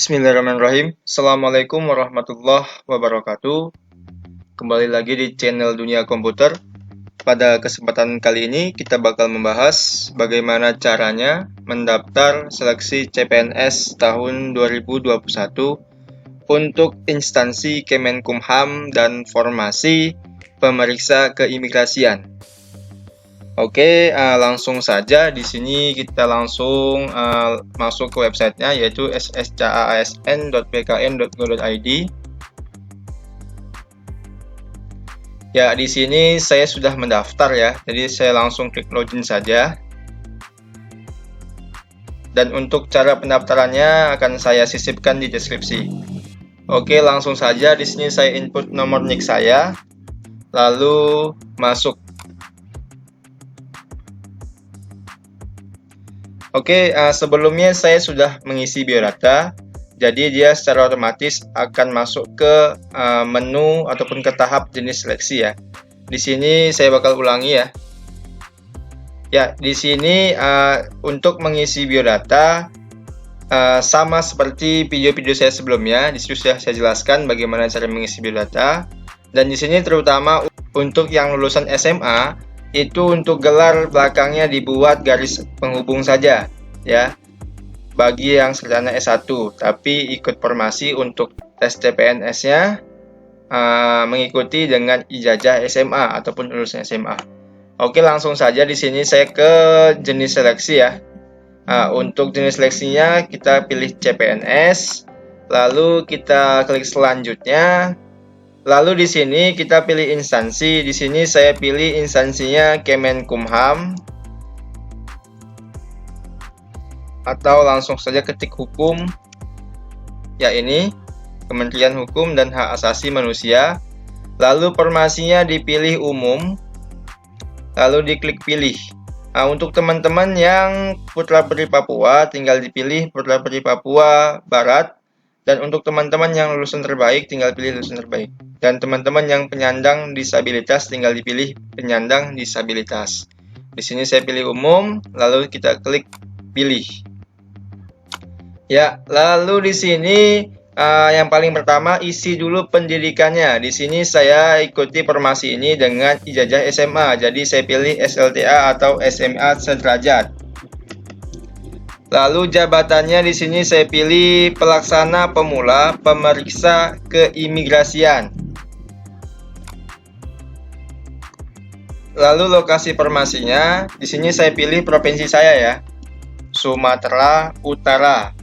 Bismillahirrahmanirrahim. Assalamualaikum warahmatullahi wabarakatuh. Kembali lagi di channel Dunia Komputer. Pada kesempatan kali ini kita bakal membahas bagaimana caranya mendaftar seleksi CPNS tahun 2021 untuk instansi Kemenkumham dan formasi pemeriksa keimigrasian. Oke, langsung saja di sini kita langsung masuk ke websitenya, yaitu sscaasn.bkn.go.id. Ya, di sini saya sudah mendaftar ya, jadi saya langsung klik login saja. Dan untuk cara pendaftarannya akan saya sisipkan di deskripsi. Oke, langsung saja di sini saya input nomor NIK saya, lalu masuk. Oke, sebelumnya saya sudah mengisi biodata, jadi dia secara otomatis akan masuk ke menu ataupun ke tahap jenis seleksi ya. Di sini saya bakal ulangi ya. Ya, di sini untuk mengisi biodata sama seperti video-video saya sebelumnya. Di situ sudah saya jelaskan bagaimana cara mengisi biodata. Dan di sini terutama untuk yang lulusan SMA, itu untuk gelar belakangnya dibuat garis penghubung saja ya, bagi yang sarjana S1 tapi ikut formasi untuk tes CPNS nya mengikuti dengan ijazah SMA ataupun lulusan SMA. Oke, langsung saja di sini saya ke jenis seleksi ya. Untuk jenis seleksinya kita pilih CPNS, lalu kita klik selanjutnya. Lalu di sini kita pilih instansi. Di sini saya pilih instansinya Kemenkumham, atau langsung saja ketik hukum. Ya, ini Kementerian Hukum dan Hak Asasi Manusia. Lalu formasinya dipilih umum, lalu diklik pilih. Untuk teman-teman yang putra-putri Papua, tinggal dipilih putra-putri Papua Barat. Dan untuk teman-teman yang lulusan terbaik, tinggal pilih lulusan terbaik. Dan teman-teman yang penyandang disabilitas, tinggal dipilih penyandang disabilitas. Di sini saya pilih umum, lalu kita klik pilih. Ya, lalu di sini yang paling pertama isi dulu pendidikannya. Di sini saya ikuti formasi ini dengan ijazah SMA, jadi saya pilih SLTA atau SMA sederajat. Lalu jabatannya di sini saya pilih pelaksana pemula pemeriksa keimigrasian. Lalu lokasi formasinya di sini saya pilih provinsi saya ya, Sumatera Utara.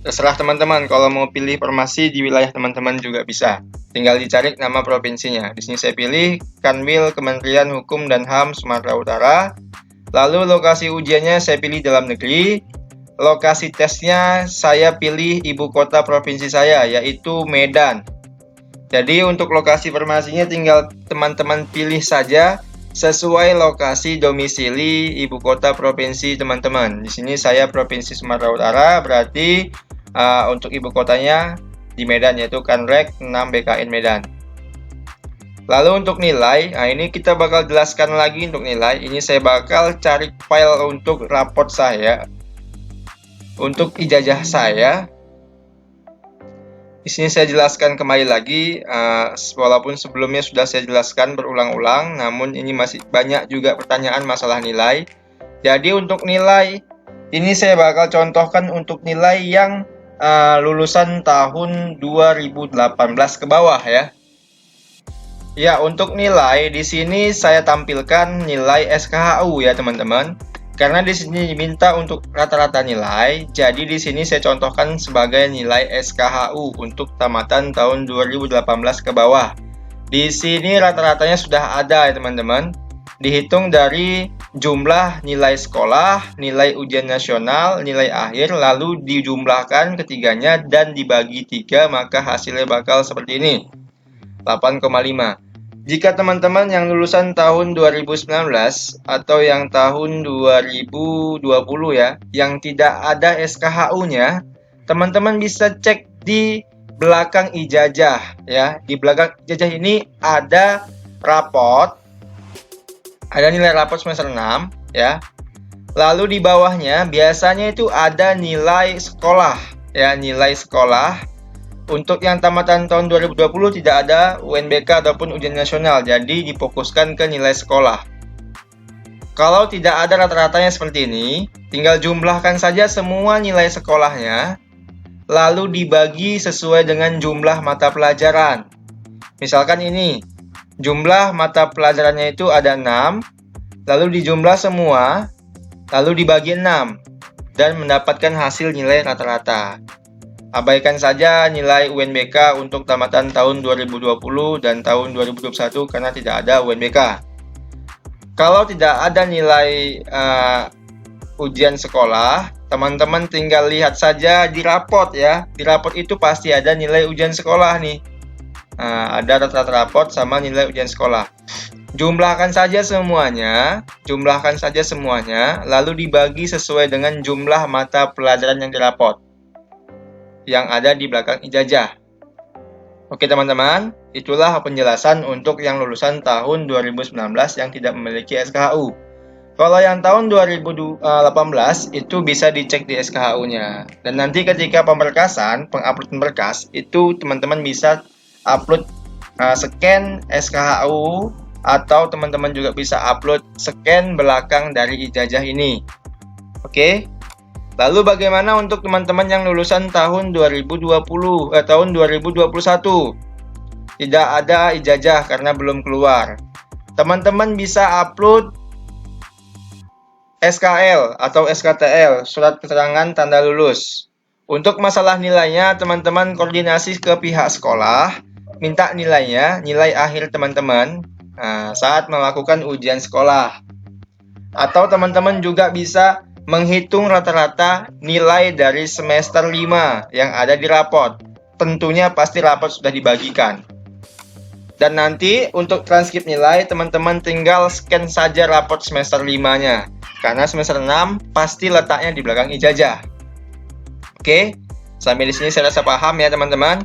Terserah teman-teman, kalau mau pilih formasi di wilayah teman-teman juga bisa. Tinggal dicari nama provinsinya. Di sini saya pilih Kanwil Kementerian Hukum dan HAM Sumatera Utara. Lalu lokasi ujiannya saya pilih dalam negeri. Lokasi tesnya saya pilih ibu kota provinsi saya, yaitu Medan. Jadi untuk lokasi formasinya tinggal teman-teman pilih saja sesuai lokasi domisili ibu kota provinsi teman-teman. Di sini saya provinsi Sumatera Utara, berarti untuk ibu kotanya di Medan, yaitu Kanrek 6 BKN Medan. Lalu untuk nilai, ini kita bakal jelaskan lagi untuk nilai. Ini saya bakal cari file untuk raport saya. Untuk ijazah saya, di sini saya jelaskan kembali lagi, walaupun sebelumnya sudah saya jelaskan berulang-ulang, namun ini masih banyak juga pertanyaan masalah nilai. Jadi untuk nilai, ini saya bakal contohkan untuk nilai yang lulusan tahun 2018 ke bawah ya. Ya, untuk nilai di sini saya tampilkan nilai SKHU ya teman-teman. Karena di sini diminta untuk rata-rata nilai, jadi di sini saya contohkan sebagai nilai SKHU untuk tamatan tahun 2018 ke bawah. Di sini rata-ratanya sudah ada ya teman-teman. Dihitung dari jumlah nilai sekolah, nilai ujian nasional, nilai akhir, lalu dijumlahkan ketiganya dan dibagi 3, maka hasilnya bakal seperti ini, 8,5. Jika teman-teman yang lulusan tahun 2019 atau yang tahun 2020 ya, yang tidak ada SKHU-nya, teman-teman bisa cek di belakang ijazah ya. Di belakang ijazah ini ada raport, ada nilai raport semester 6 ya. Lalu di bawahnya biasanya itu ada nilai sekolah ya, nilai sekolah. Untuk yang tamatan tahun 2020 tidak ada UNBK ataupun ujian nasional, jadi difokuskan ke nilai sekolah. Kalau tidak ada rata-ratanya seperti ini, tinggal jumlahkan saja semua nilai sekolahnya, lalu dibagi sesuai dengan jumlah mata pelajaran. Misalkan ini, jumlah mata pelajarannya itu ada 6, lalu dijumlah semua, lalu dibagi 6, dan mendapatkan hasil nilai rata-rata. Abaikan saja nilai UNBK untuk tamatan tahun 2020 dan tahun 2021 karena tidak ada UNBK. Kalau tidak ada nilai ujian sekolah, teman-teman tinggal lihat saja di raport ya. Di raport itu pasti ada nilai ujian sekolah nih. Ada rata-rata raport sama nilai ujian sekolah. Jumlahkan saja semuanya, lalu dibagi sesuai dengan jumlah mata pelajaran yang diraport yang ada di belakang ijazah. Oke teman-teman, itulah penjelasan untuk yang lulusan tahun 2019 yang tidak memiliki SKHU. Kalau yang tahun 2018 itu bisa dicek di SKHU-nya. Dan nanti ketika pemberkasan, penguploadan berkas, itu teman-teman bisa upload scan SKHU atau teman-teman juga bisa upload scan belakang dari ijazah ini. Oke. Lalu bagaimana untuk teman-teman yang lulusan tahun 2021? Tidak ada ijazah karena belum keluar. Teman-teman bisa upload SKL atau SKTL, surat keterangan tanda lulus. Untuk masalah nilainya, teman-teman koordinasi ke pihak sekolah, minta nilainya, nilai akhir teman-teman saat melakukan ujian sekolah. Atau teman-teman juga bisa menghitung rata-rata nilai dari semester 5 yang ada di raport. Tentunya pasti raport sudah dibagikan. Dan nanti untuk transkrip nilai, teman-teman tinggal scan saja raport semester 5-nya. Karena semester 6 pasti letaknya di belakang ijazah. Oke, sampai di sini saya rasa paham ya teman-teman.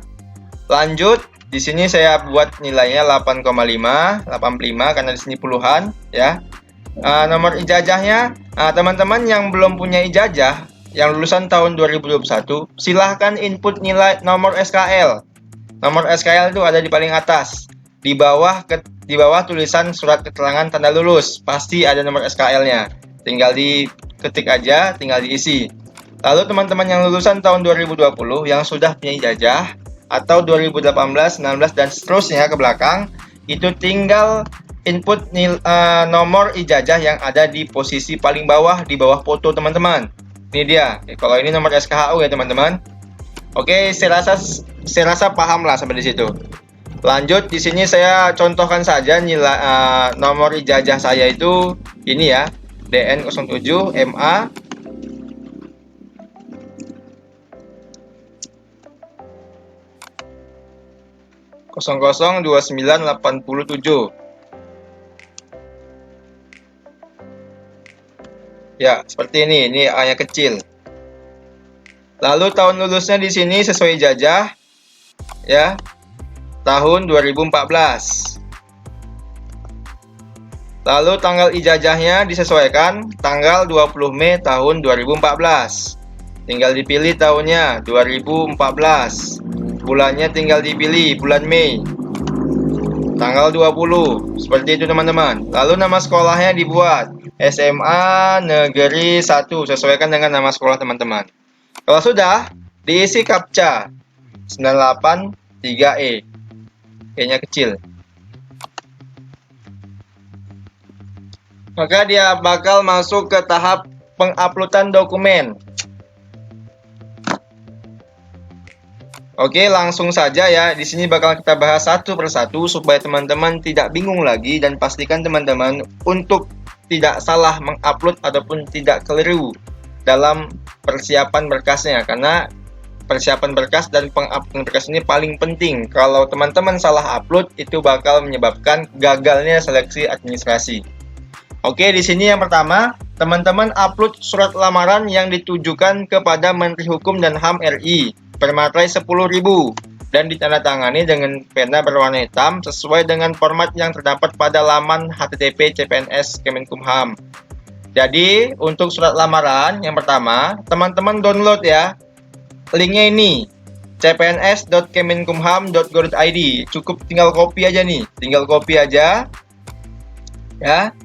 Lanjut, di sini saya buat nilainya 8,5, 85 karena di sini puluhan ya. Nomor ijazahnya, teman-teman yang belum punya ijazah, yang lulusan tahun 2021, silahkan input nilai nomor SKL. Nomor SKL itu ada di paling atas, di bawah tulisan surat keterangan tanda lulus, pasti ada nomor SKL-nya. Tinggal diketik aja, tinggal diisi. Lalu teman-teman yang lulusan tahun 2020 yang sudah punya ijazah atau 2018, 19 dan seterusnya ke belakang, itu tinggal input nomor ijazah yang ada di posisi paling bawah, di bawah foto teman-teman. Ini dia. Kalau ini nomor SKHU ya teman-teman. Oke, saya rasa paham lah sampai di situ. Lanjut, di sini saya contohkan saja nilai nomor ijazah saya itu ini ya, DN07 MA 002987. Ya, seperti ini A-nya kecil. Lalu tahun lulusnya di sini sesuai ijazah ya. Tahun 2014. Lalu tanggal ijazahnya disesuaikan tanggal 20 Mei tahun 2014. Tinggal dipilih tahunnya 2014. Bulannya tinggal dipilih bulan Mei. Tanggal 20. Seperti itu teman-teman. Lalu nama sekolahnya dibuat SMA Negeri 1, sesuaikan dengan nama sekolah teman-teman. Kalau sudah, diisi CAPTCHA 983E. E-nya kecil. Maka dia bakal masuk ke tahap penguploadan dokumen. Oke, langsung saja ya. Di sini bakal kita bahas satu persatu supaya teman-teman tidak bingung lagi dan pastikan teman-teman untuk tidak salah mengupload ataupun tidak keliru dalam persiapan berkasnya, karena persiapan berkas dan penguploadan berkas ini paling penting. Kalau teman-teman salah upload itu bakal menyebabkan gagalnya seleksi administrasi. Oke, di sini yang pertama, teman-teman upload surat lamaran yang ditujukan kepada Menteri Hukum dan HAM RI bermaterai 10.000 dan ditandatangani dengan pena berwarna hitam sesuai dengan format yang terdapat pada laman http CPNS Kemenkumham. Jadi, untuk surat lamaran yang pertama, teman-teman download ya. linknya ini cpns.kemenkumham.go.id. Cukup tinggal copy aja nih, tinggal copy aja ya.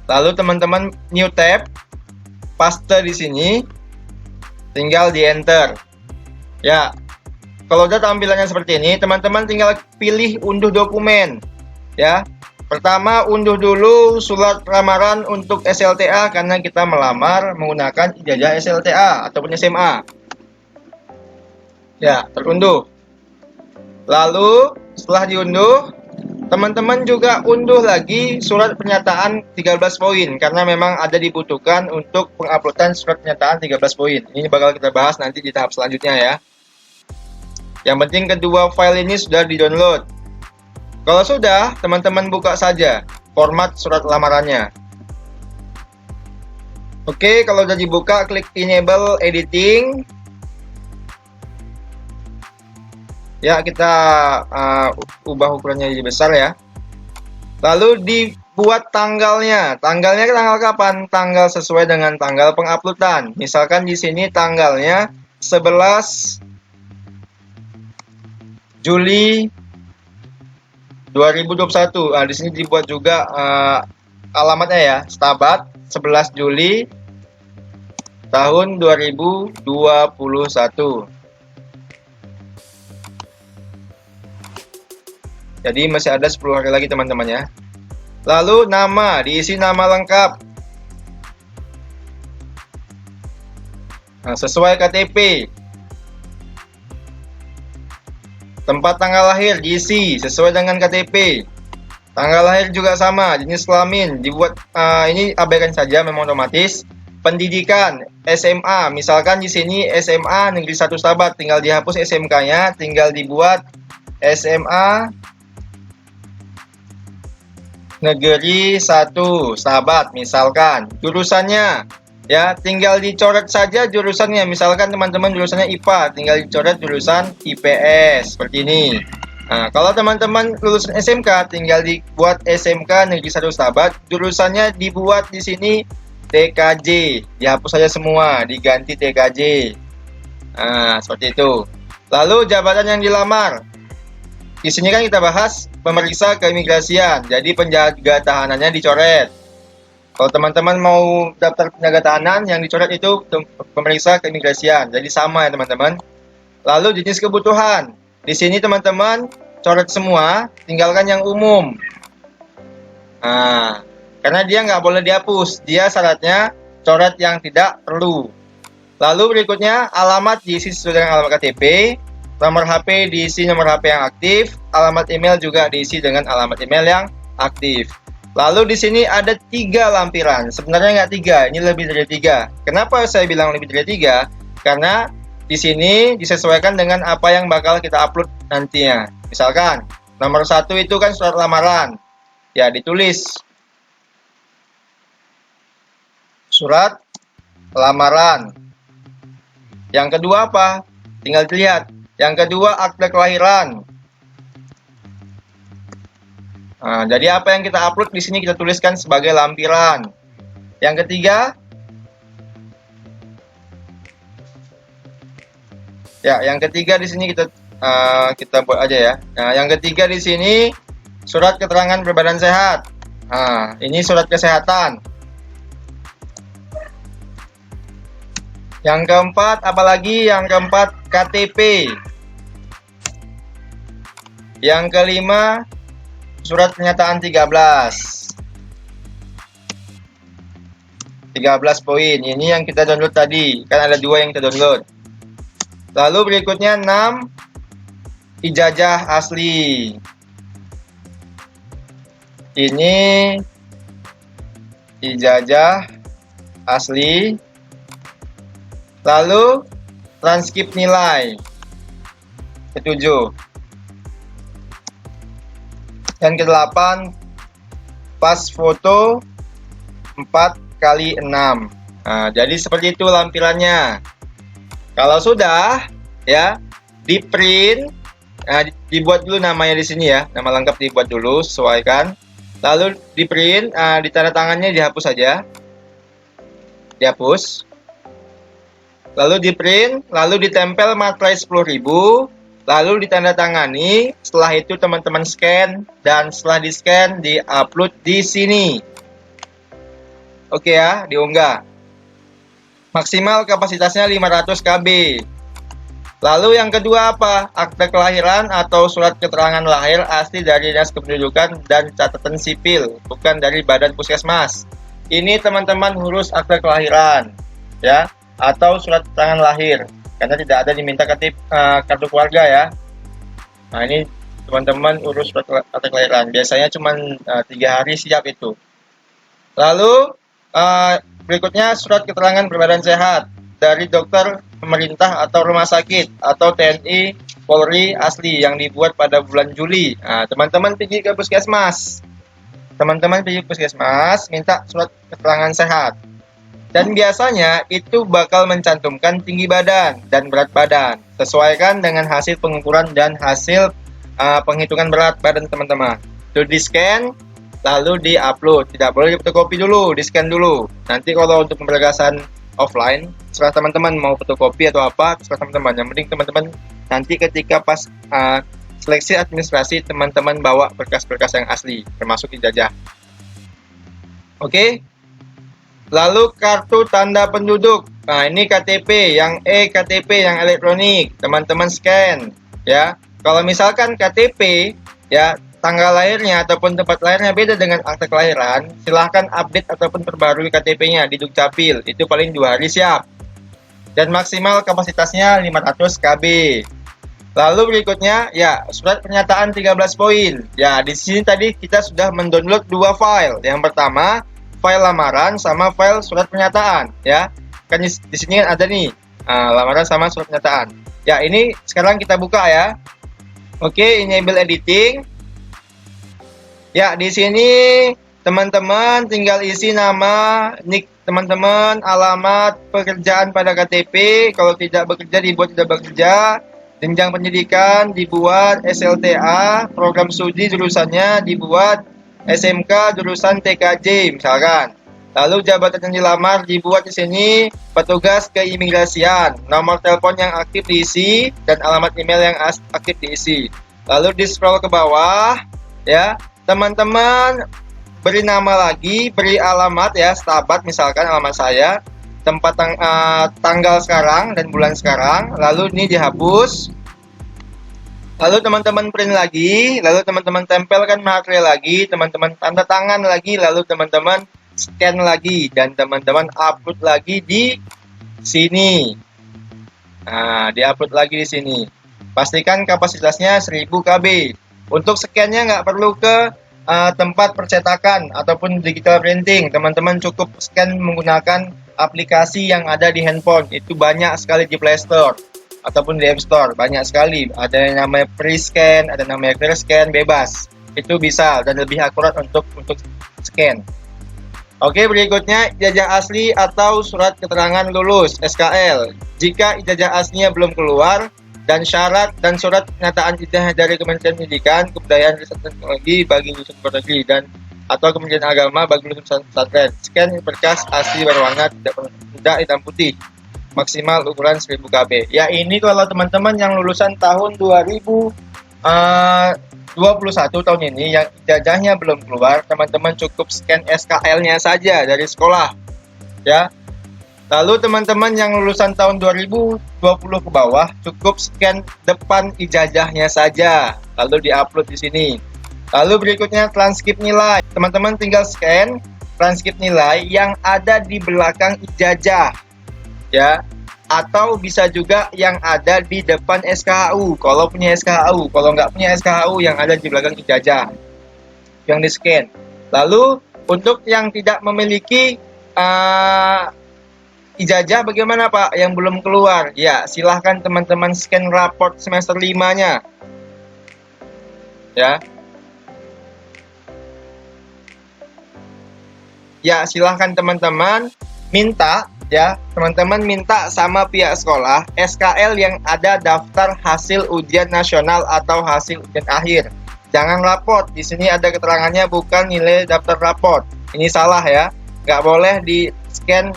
Lalu teman-teman new tab, paste di sini, tinggal di enter ya. Kalau udah tampilannya seperti ini, teman-teman tinggal pilih unduh dokumen ya. Pertama, unduh dulu surat lamaran untuk SLTA karena kita melamar menggunakan ijazah SLTA ataupun SMA. Ya, terunduh. Lalu setelah diunduh, teman-teman juga unduh lagi surat pernyataan 13 poin karena memang ada dibutuhkan untuk penguploadan surat pernyataan 13 poin. Ini bakal kita bahas nanti di tahap selanjutnya ya. Yang penting kedua file ini sudah di-download. Kalau sudah, teman-teman buka saja format surat lamarannya. Oke, kalau sudah dibuka, klik enable editing. Ya, kita ubah ukurannya jadi besar ya. Lalu dibuat tanggalnya. Tanggalnya tanggal kapan? Tanggal sesuai dengan tanggal penguploadan. Misalkan di sini tanggalnya 11 Juli 2021. Nah, di sini dibuat juga alamatnya ya, Stabat 11 Juli tahun 2021. Jadi masih ada 10 hari lagi teman-teman ya. Lalu nama, diisi nama lengkap. Nah, sesuai KTP. Tempat tanggal lahir diisi sesuai dengan KTP. Tanggal lahir juga sama, jenis kelamin dibuat ini abaikan saja, memang otomatis. Pendidikan SMA, misalkan di sini SMA Negeri 1 Stabat, tinggal dihapus SMK-nya, tinggal dibuat SMA Negeri 1 Stabat misalkan. Jurusannya ya tinggal dicoret saja jurusannya, misalkan teman-teman jurusannya IPA, tinggal dicoret jurusan IPS seperti ini. Nah, kalau teman-teman lulusan SMK, tinggal dibuat SMK Negeri 1 Stabat, jurusannya dibuat di sini TKJ, dihapus saja semua, diganti TKJ. Nah, seperti itu. Lalu jabatan yang dilamar, di sini kan kita bahas pemeriksa keimigrasian, jadi penjaga tahanannya dicoret. Kalau teman-teman mau daftar penjaga tahanan, yang dicoret itu pemeriksa keimigrasian. Jadi sama ya teman-teman. Lalu jenis kebutuhan. Di sini teman-teman coret semua, tinggalkan yang umum. Nah, karena dia nggak boleh dihapus. Dia syaratnya coret yang tidak perlu. Lalu berikutnya alamat diisi sesuai dengan alamat KTP. Nomor HP diisi nomor HP yang aktif. Alamat email juga diisi dengan alamat email yang aktif. Lalu di sini ada 3 lampiran. Sebenarnya nggak 3, ini lebih dari 3. Kenapa saya bilang lebih dari 3? Karena di sini disesuaikan dengan apa yang bakal kita upload nantinya. Misalkan nomor 1 itu kan surat lamaran. Ya, ditulis surat lamaran. Yang kedua apa? Tinggal dilihat. Yang kedua akte kelahiran. Nah, jadi apa yang kita upload di sini kita tuliskan sebagai lampiran. Yang ketiga, ya, yang ketiga di sini kita buat aja ya. Nah, yang ketiga di sini surat keterangan berbadan sehat. Nah, ini surat kesehatan. Yang keempat, apalagi yang keempat KTP. Yang kelima, surat pernyataan 13 poin. Ini yang kita download tadi, kan ada 2 yang kita download. Lalu berikutnya 6, ijazah asli. Ini ijazah asli. Lalu transkrip nilai. Ketujuh. Dan ke-8, pas foto 4x6. Nah, jadi seperti itu lampirannya. Kalau sudah ya, di print, dibuat dulu namanya di sini ya, nama lengkap dibuat dulu, sesuaikan. Lalu di print, di tanda tangannya dihapus saja, dihapus. lalu di print, lalu ditempel materai 10.000, lalu ditandatangani. Setelah itu teman-teman scan, dan setelah di scan di-upload di sini. Oke ya, diunggah. Maksimal kapasitasnya 500 KB. Lalu yang kedua apa? Akte kelahiran atau surat keterangan lahir asli dari Dinas Kependudukan dan Catatan Sipil, bukan dari Badan Puskesmas. Ini teman-teman urus akte kelahiran, ya, atau surat keterangan lahir, karena tidak ada diminta kartu keluarga ya. Nah ini teman-teman urus surat akte kelahiran. Biasanya cuma 3 hari siap itu. Lalu berikutnya surat keterangan berbadan sehat dari dokter pemerintah atau rumah sakit atau TNI Polri asli yang dibuat pada bulan Juli. Nah, teman-teman pergi ke puskesmas. Teman-teman pergi ke puskesmas minta surat keterangan sehat. Dan biasanya itu bakal mencantumkan tinggi badan dan berat badan. Sesuaikan dengan hasil pengukuran dan hasil penghitungan berat badan teman-teman. Itu di-scan lalu di-upload. Tidak boleh di-fotokopi dulu, di-scan dulu. Nanti kalau untuk pemberkasan offline, setelah teman-teman mau fotokopi atau apa, setelah teman-teman. Yang penting teman-teman nanti ketika pas seleksi administrasi, teman-teman bawa berkas-berkas yang asli, termasuk ijazah. Oke. Lalu kartu tanda penduduk. Nah, ini KTP yang KTP yang elektronik, teman-teman scan, ya. Kalau misalkan KTP, ya, tanggal lahirnya ataupun tempat lahirnya beda dengan akte kelahiran, silahkan update ataupun perbarui KTP-nya di Dukcapil. Itu paling 2 hari siap. Dan maksimal kapasitasnya 500 KB. Lalu berikutnya, ya, surat pernyataan 13 poin. Ya, di sini tadi kita sudah mendownload 2 file. Yang pertama, file lamaran sama file surat pernyataan, ya. Kan di sini kan ada nih, lamaran sama surat pernyataan. Ya, ini sekarang kita buka ya. Oke, enable editing. Ya, di sini teman-teman tinggal isi nama, nick teman-teman, alamat, pekerjaan pada KTP, kalau tidak bekerja dibuat tidak bekerja, jenjang pendidikan dibuat SLTA, program studi jurusannya dibuat SMK jurusan TKJ misalkan. Lalu jabatan yang dilamar dibuat di sini petugas keimigrasian, nomor telepon yang aktif diisi dan alamat email yang aktif diisi. Lalu di scroll ke bawah, ya. Teman-teman beri nama lagi, beri alamat ya, Stabat misalkan alamat saya, tempat tanggal sekarang dan bulan sekarang, lalu ini dihapus. Lalu teman-teman print lagi, lalu teman-teman tempelkan materai lagi, teman-teman tanda tangan lagi, lalu teman-teman scan lagi dan teman-teman upload lagi di sini. Nah, diupload lagi di sini. Pastikan kapasitasnya 1000 KB. Untuk scan-nya nggak perlu ke tempat percetakan ataupun digital printing. Teman-teman cukup scan menggunakan aplikasi yang ada di handphone. Itu banyak sekali di Play Store ataupun di App Store. Banyak sekali. Ada yang namanya pre-scan, ada yang namanya clear scan, bebas. Itu bisa dan lebih akurat untuk scan. Oke, berikutnya ijazah asli atau surat keterangan lulus SKL. Jika ijazah aslinya belum keluar, dan syarat dan surat pernyataan ijazah dari Kementerian Pendidikan, Kebudayaan, Riset dan Teknologi bagi lulusan luar negeri dan atau Kementerian Agama bagi lulusan pesantren. Scan berkas asli berwarna tidak hitam putih. Maksimal ukuran 1000 KB. Ya, ini kalau teman-teman yang lulusan tahun 2021 tahun ini yang ijazahnya belum keluar, teman-teman cukup scan SKL-nya saja dari sekolah. Ya. Lalu teman-teman yang lulusan tahun 2020 ke bawah cukup scan depan ijazahnya saja, lalu diupload di sini. Lalu berikutnya transkrip nilai. Teman-teman tinggal scan transkrip nilai yang ada di belakang ijazah, ya. Atau bisa juga yang ada di depan SKHU. Kalau punya SKHU, kalau nggak punya SKHU yang ada di belakang ijazah, yang di scan. Lalu untuk yang tidak memiliki ijazah bagaimana Pak yang belum keluar? Ya, silahkan teman-teman scan raport semester 5-nya. Ya. Ya, silahkan teman-teman minta ya, teman-teman minta sama pihak sekolah SKL yang ada daftar hasil ujian nasional atau hasil ujian akhir. Jangan raport. Di sini ada keterangannya bukan nilai daftar raport. Ini salah ya. Nggak boleh di scan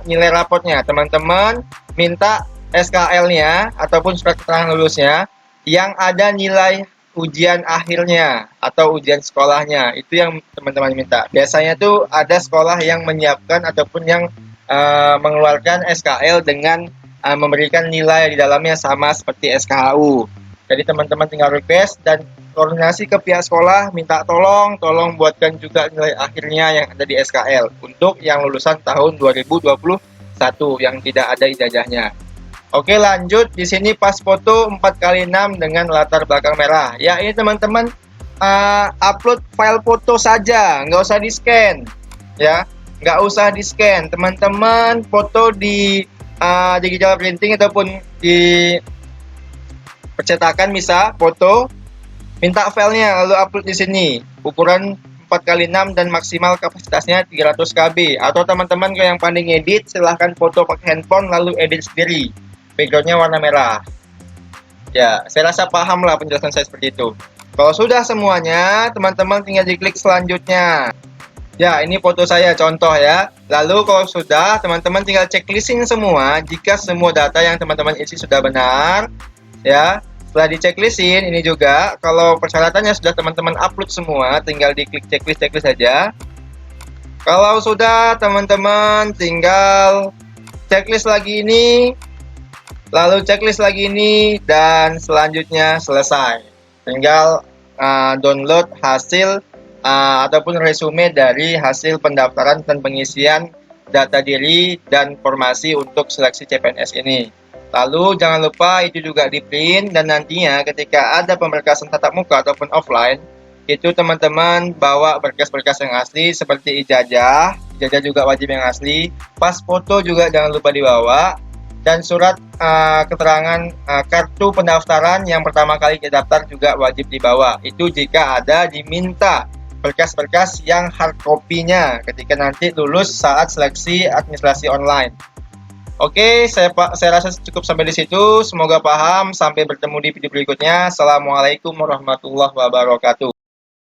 nilai raportnya. Teman-teman minta SKL-nya ataupun surat keterangan lulusnya yang ada nilai ujian akhirnya atau ujian sekolahnya. Itu yang teman-teman minta. Biasanya tuh ada sekolah yang menyiapkan ataupun yang mengeluarkan SKL dengan memberikan nilai di dalamnya sama seperti SKHU. Jadi teman-teman tinggal request dan koordinasi ke pihak sekolah, minta tolong buatkan juga nilai akhirnya yang ada di SKL untuk yang lulusan tahun 2021 yang tidak ada ijazahnya. Oke, lanjut. Di sini pas foto 4x6 dengan latar belakang merah. Ya, ini teman-teman upload file foto saja, nggak usah di scan, ya, nggak usah di scan. Teman-teman foto di digital printing ataupun di percetakan bisa foto, minta filenya lalu upload di sini. Ukuran 4x6 dan maksimal kapasitasnya 300 KB. Atau teman-teman yang pandai ngedit, silahkan foto pakai handphone lalu edit sendiri. Backgroundnya warna merah. Ya, saya rasa paham lah penjelasan saya seperti itu. Kalau sudah semuanya, teman-teman tinggal diklik selanjutnya. Ya, ini foto saya contoh ya. Lalu kalau sudah, teman-teman tinggal checklisting semua. Jika semua data yang teman-teman isi sudah benar, ya. Setelah di checklistin, ini juga kalau persyaratannya sudah teman-teman upload semua, tinggal diklik checklist saja. Kalau sudah, teman-teman tinggal checklist lagi ini, lalu checklist lagi ini, dan selanjutnya selesai. Tinggal download hasil ataupun resume dari hasil pendaftaran dan pengisian data diri dan formasi untuk seleksi CPNS ini. Lalu jangan lupa itu juga di print, dan nantinya ketika ada pemberkasan tatap muka ataupun offline, itu teman-teman bawa berkas-berkas yang asli seperti ijazah juga wajib yang asli, pas foto juga jangan lupa dibawa, dan surat keterangan kartu pendaftaran yang pertama kali daftar juga wajib dibawa. Itu jika ada diminta berkas-berkas yang hard copy-nya ketika nanti lulus saat seleksi administrasi online. Oke, saya rasa cukup sampai di situ. Semoga paham. Sampai bertemu di video berikutnya. Assalamualaikum warahmatullahi wabarakatuh.